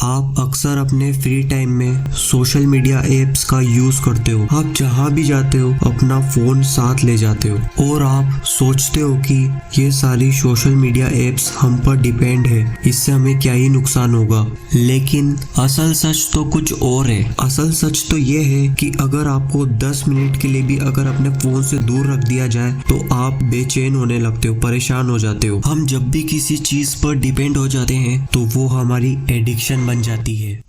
आप अक्सर अपने फ्री टाइम में सोशल मीडिया एप्स का यूज करते हो। आप जहाँ भी जाते हो अपना फोन साथ ले जाते हो और आप सोचते हो कि ये सारी सोशल मीडिया एप्स हम पर डिपेंड है, इससे हमें क्या ही नुकसान होगा। लेकिन असल सच तो कुछ और है। असल सच तो ये है कि अगर आपको 10 मिनट के लिए भी अगर अपने फोन से दूर रख दिया जाए तो आप बेचैन होने लगते हो, परेशान हो जाते हो। हम जब भी किसी चीज पर डिपेंड हो जाते हैं तो वो हमारी एडिक्शन बन जाती है।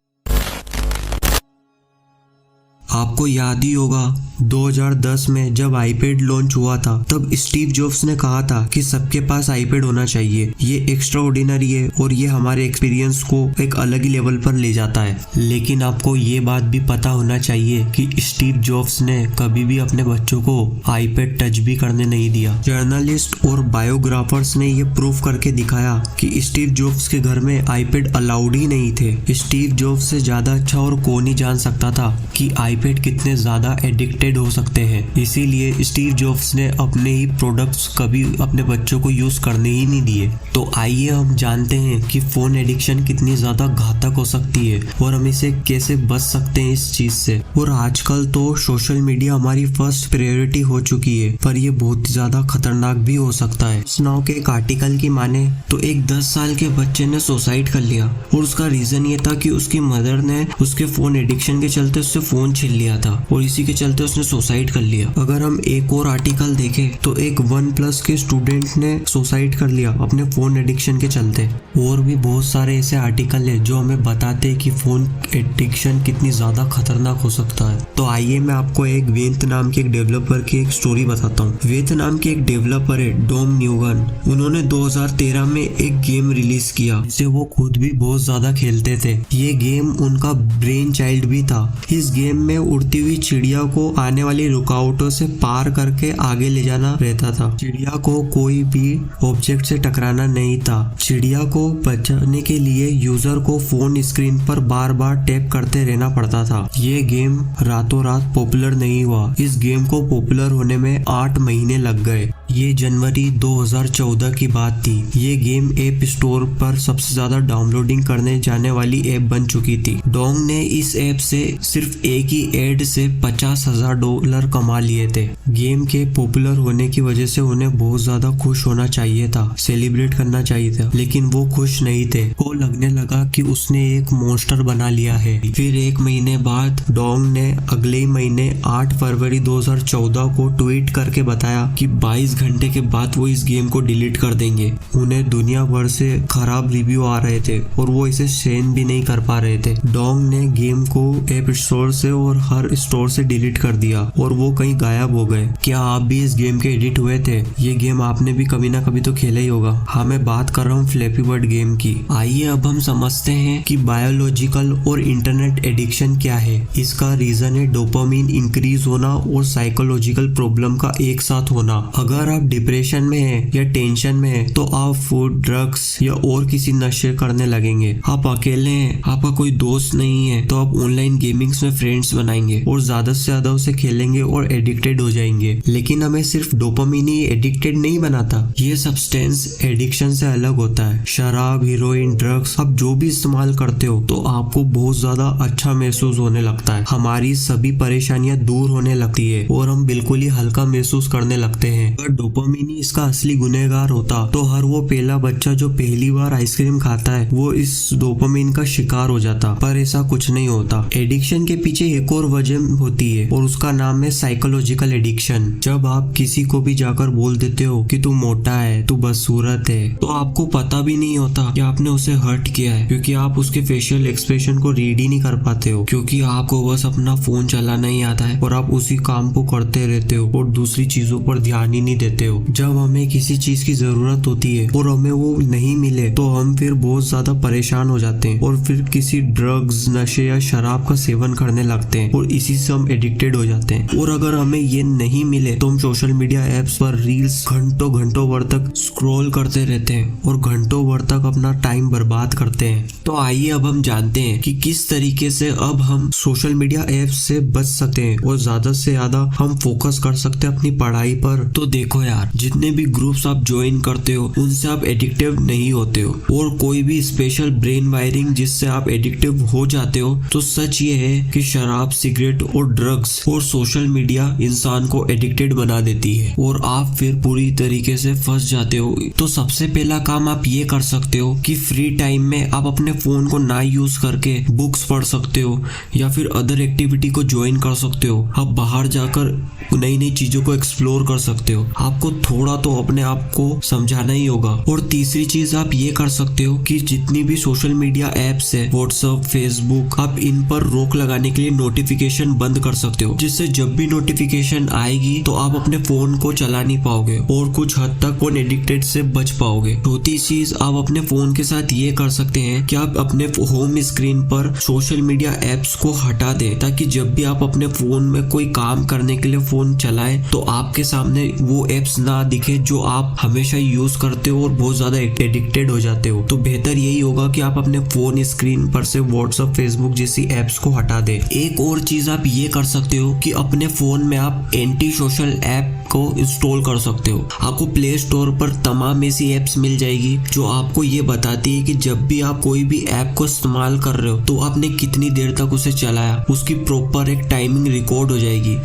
आपको याद ही होगा 2010 में जब आईपैड लॉन्च हुआ था तब स्टीव जॉब्स ने कहा था कि सबके पास आईपैड होना चाहिए, ये एक्स्ट्रा ऑर्डिनरी है और ये हमारे एक्सपीरियंस को एक अलग ही लेवल पर ले जाता है। लेकिन आपको ये बात भी पता होना चाहिए कि स्टीव जॉब्स ने कभी भी अपने बच्चों को आईपैड टच भी करने नहीं दिया। जर्नलिस्ट और बायोग्राफर्स ने ये प्रूफ करके दिखाया कि स्टीव जॉब्स के घर में आईपैड अलाउड ही नहीं थे। स्टीव जॉब्स से ज्यादा अच्छा और कौन ही जान सकता था कि आईपैड कितने ज्यादा एडिक्टेड हो सकते हैं। इसीलिए स्टीव जॉब्स ने अपने ही प्रोडक्ट्स कभी अपने बच्चों को यूज करने ही नहीं दिए। तो आइए हम जानते हैं कि फोन एडिक्शन कितनी ज्यादा घातक हो सकती है और हम इसे कैसे बच सकते हैं इस चीज से। और आजकल तो सोशल मीडिया हमारी फर्स्ट प्रायोरिटी हो चुकी है, पर ये बहुत ज्यादा खतरनाक भी हो सकता है। सुनाओ के एक आर्टिकल की माने तो एक 10 साल के बच्चे ने सुसाइड कर लिया और उसका रीजन ये था कि उसकी मदर ने उसके फोन एडिक्शन के चलते उससे फोन छीन लिया था और इसी के चलते उसने सुसाइड कर लिया। अगर हम एक और आर्टिकल देखें तो एक 1+ के स्टूडेंट ने सुसाइड कर लिया अपने फोन एडिक्शन के चलते। और भी बहुत सारे ऐसे आर्टिकल है जो हमें बताते हैं कि फोन एडिक्शन कितनी ज्यादा खतरनाक हो सकता है। तो आइए मैं आपको एक वेंत नाम के एक डेवलपर की एक स्टोरी बताता हूँ। वेंत नाम के एक डेवलपर है डॉम न्यूगन। उन्होंने 2013 में एक गेम रिलीज किया जिसे वो खुद भी बहुत ज्यादा खेलते थे। ये गेम उनका ब्रेन चाइल्ड भी था। इस गेम में उड़ती हुई चिड़िया को आने वाली रुकावटों से पार करके आगे ले जाना रहता था। चिड़िया को कोई भी ऑब्जेक्ट से टकराना नहीं था। चिड़िया को बचाने के लिए यूजर को फोन स्क्रीन पर बार बार टैप करते रहना पड़ता था। ये गेम रातों रात पॉपुलर नहीं हुआ। इस गेम को पॉपुलर होने में 8 महीने लग गए। ये जनवरी 2014 की बात थी। ये गेम ऐप स्टोर पर सबसे ज्यादा डाउनलोडिंग करने जाने वाली ऐप बन चुकी थी। डोंग ने इस ऐप से सिर्फ एक ही एड से $50,000 कमा लिए थे। गेम के पॉपुलर होने की वजह से उन्हें बहुत ज्यादा खुश होना चाहिए था, सेलिब्रेट करना चाहिए था, लेकिन वो खुश नहीं थे। को लगने लगा कि उसने एक मॉन्स्टर बना लिया है। फिर 1 महीने बाद डोंग ने अगले ही महीने 8 फरवरी 2014 को ट्वीट करके बताया कि 22 घंटे के बाद वो इस गेम को डिलीट कर देंगे। उन्हें दुनिया भर से खराब रिव्यू आ रहे थे और वो इसे सेंड भी नहीं कर पा रहे थे। डोंग ने गेम को ऐप स्टोर से और हर स्टोर से डिलीट कर दिया और वो कहीं गायब हो गए। क्या आप भी इस गेम के एडिक्ट हुए थे? ये गेम आपने भी कभी ना कभी तो खेला ही होगा। हाँ, मैं बात कर रहा हूँ फ्लैपी बर्ड गेम की। आइए अब हम समझते हैं कि बायोलॉजिकल और इंटरनेट एडिक्शन क्या है। इसका रीजन है डोपामिन इंक्रीज होना और साइकोलॉजिकल प्रॉब्लम का एक साथ होना। अगर आप डिप्रेशन में हैं या टेंशन में हैं तो आप फूड, ड्रग्स या और किसी नशे करने लगेंगे। आप अकेले हैं, आपका कोई दोस्त नहीं है तो आप ऑनलाइन गेमिंग्स में फ्रेंड्स बनाएंगे और ज्यादा से ज्यादा उसे खेलेंगे और एडिक्टेड हो जाएंगे। लेकिन हमें सिर्फ डोपामिन ही एडिक्टेड नहीं बनाता। ये सब्सटेंस एडिक्शन से अलग होता है। शराब, हीरोइन, ड्रग्स आप जो भी इस्तेमाल करते हो तो आपको बहुत ज्यादा अच्छा महसूस होने लगता है। हमारी सभी परेशानियां दूर होने लगती है और हम बिल्कुल ही हल्का महसूस करने लगते हैं। अगर डोपामिन ही इसका असली गुनहगार होता तो हर वो पहला बच्चा जो पहली बार आइसक्रीम खाता है वो इस डोपामिन का शिकार हो जाता। पर ऐसा कुछ नहीं होता। एडिक्शन के पीछे एक और वजह होती है और उसका नाम है साइकोलॉजिकल एडिक्शन। जब आप किसी को भी जाकर बोल देते हो कि तू मोटा है, तू बदसूरत है, तो आपको पता भी नहीं होता कि आपने उसे हर्ट किया है, क्योंकि आप उसके फेशियल एक्सप्रेशन को रीड ही नहीं कर पाते हो, क्योंकि आपको बस अपना फोन चलाना ही आता है और आप उसी काम को करते रहते हो और दूसरी चीजों पर ध्यान ही नहीं देते हो। जब हमें किसी चीज की जरूरत होती है और हमें वो नहीं मिले तो हम फिर बहुत ज्यादा परेशान हो जाते हैं और फिर किसी ड्रग्स, नशे या शराब का सेवन करने लगते हैं और इसी से हम एडिक्टेड हो जाते हैं। और अगर हमें ये नहीं मिले तो हम सोशल मीडिया एप्स पर रील्स घंटों भर तक स्क्रॉल करते रहते हैं और घंटों भर तक अपना टाइम बर्बाद करते हैं। तो आइए अब हम जानते हैं कि किस तरीके से अब हम सोशल मीडिया एप्स से बच सकते हैं और ज्यादा से ज्यादा हम फोकस कर सकते हैं अपनी पढ़ाई पर। तो देखो देखो यार, जितने भी ग्रुप्स आप ज्वाइन करते हो उनसे आप एडिक्टिव नहीं होते हो, और कोई भी स्पेशल ब्रेन वायरिंग जिससे आप एडिक्टिव हो जाते हो। तो सच ये है कि शराब, सिगरेट और ड्रग्स और सोशल मीडिया इंसान को एडिक्टेड बना देती है और आप फिर पूरी तरीके से फंस जाते हो। तो सबसे पहला काम आप ये कर सकते हो कि फ्री टाइम में आप अपने फोन को ना यूज करके बुक्स पढ़ सकते हो या फिर अदर एक्टिविटी को ज्वाइन कर सकते हो। आप बाहर जाकर नई नई चीजों को एक्सप्लोर कर सकते हो। आपको थोड़ा तो अपने आप को समझाना ही होगा। और तीसरी चीज आप ये कर सकते हो कि जितनी भी सोशल मीडिया एप्स है, व्हाट्सएप, फेसबुक, आप इन पर रोक लगाने के लिए नोटिफिकेशन बंद कर सकते हो, जिससे जब भी नोटिफिकेशन आएगी तो आप अपने फोन को चला नहीं पाओगे और कुछ हद तक फोन एडिक्टेड से बच पाओगे। चौथी चीज आप अपने फोन के साथ ये कर सकते हैं कि आप अपने होम स्क्रीन पर सोशल मीडिया एप्स को हटा दें, ताकि जब भी आप अपने फोन में कोई काम करने के लिए फोन चलाएं तो आपके सामने वो एप्स ना दिखे जो आप हमेशा यूज करते हो और बहुत ज्यादा एडिक्टेड हो जाते हो। तो बेहतर यही होगा कि आप अपने फोन स्क्रीन पर से व्हाट्सएप, फेसबुक जैसी एप्स को हटा दें। एक और चीज आप ये कर सकते हो कि अपने फोन में आप एंटी सोशल ऐप को इंस्टॉल कर सकते हो। आपको प्ले स्टोर पर तमाम ऐसी एप्स मिल जाएगी जो आपको ये बताती है कि जब भी आप कोई भी ऐप को इस्तेमाल कर रहे हो तो आपने कितनी देर तक उसे चलाया, उसकी प्रॉपर एक टाइमिंग रिकॉर्ड हो जाएगी।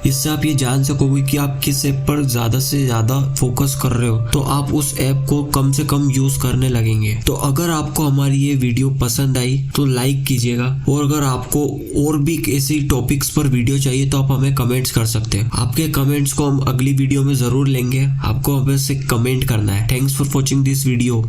इससे आप ये जान सकोगे कि आप किस ऐप पर ज्यादा से ज्यादा फोकस कर रहे हो, तो आप उस ऐप को कम से कम यूज करने लगेंगे। तो अगर आपको हमारी ये वीडियो पसंद आई तो लाइक कीजिएगा, और अगर आपको और भी ऐसी टॉपिक्स पर वीडियो चाहिए तो आप हमें कमेंट्स कर सकते हैं। आपके कमेंट्स को हम अगली वीडियो में जरूर लेंगे। आपको हमें से कमेंट करना है। Thanks for watching this video.